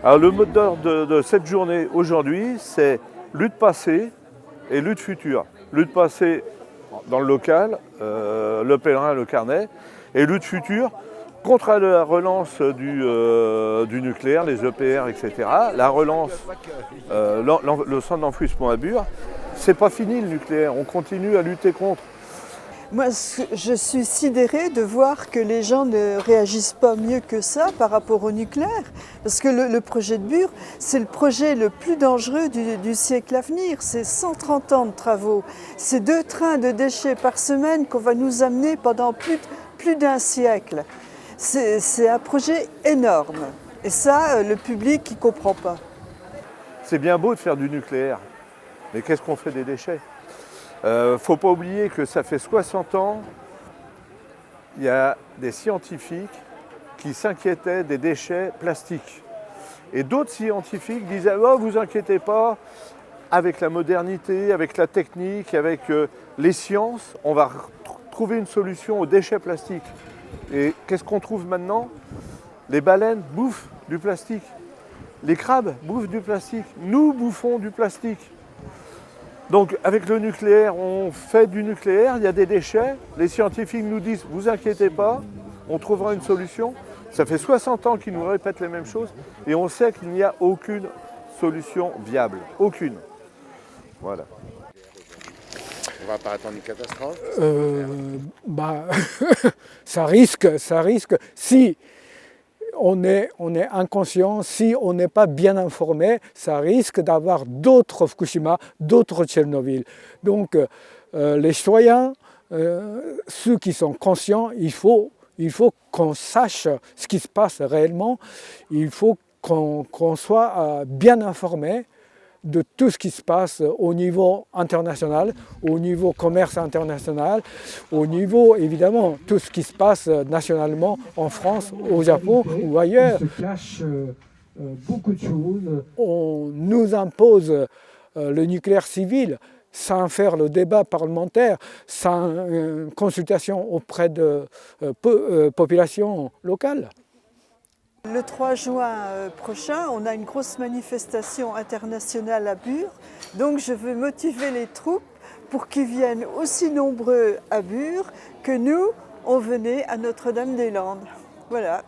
Alors le mot d'ordre de cette journée aujourd'hui, c'est lutte passée et lutte future. Lutte passée dans le local, le pèlerin, le carnet, et lutte future contre la relance du nucléaire, les EPR, etc. La relance, le centre d'enfouissement à Bure. C'est pas fini le nucléaire, on continue à lutter contre. Moi, je suis sidérée de voir que les gens ne réagissent pas mieux que ça par rapport au nucléaire. Parce que le projet de Bure, c'est le projet le plus dangereux du siècle à venir. C'est 130 ans de travaux. C'est 2 trains de déchets par semaine qu'on va nous amener pendant plus d'un siècle. C'est un projet énorme. Et ça, le public, il ne comprend pas. C'est bien beau de faire du nucléaire, mais qu'est-ce qu'on fait des déchets ? Faut pas oublier que ça fait 60 ans, il y a des scientifiques qui s'inquiétaient des déchets plastiques. Et d'autres scientifiques disaient « Oh, vous inquiétez pas, avec la modernité, avec la technique, avec les sciences, on va trouver une solution aux déchets plastiques. » Et qu'est-ce qu'on trouve maintenant ? Les baleines bouffent du plastique. Les crabes bouffent du plastique. Nous bouffons du plastique. Donc avec le nucléaire, on fait du nucléaire, il y a des déchets. Les scientifiques nous disent, vous inquiétez pas, on trouvera une solution. Ça fait 60 ans qu'ils nous répètent les mêmes choses et on sait qu'il n'y a aucune solution viable. Aucune. Voilà. On va pas attendre une catastrophe. Ça risque. Si on est inconscient, si on n'est pas bien informé, ça risque d'avoir d'autres Fukushima, d'autres Tchernobyl. Donc les citoyens, ceux qui sont conscients, il faut qu'on sache ce qui se passe réellement, il faut qu'on soit bien informé de tout ce qui se passe au niveau international, au niveau commerce international, au niveau évidemment tout ce qui se passe nationalement en France, au Japon ou ailleurs. Il se cache beaucoup de choses. On nous impose le nucléaire civil sans faire le débat parlementaire, sans consultation auprès de populations locales. Le 3 juin prochain, on a une grosse manifestation internationale à Bure. Donc je veux motiver les troupes pour qu'ils viennent aussi nombreux à Bure que nous, on venait à Notre-Dame-des-Landes. Voilà.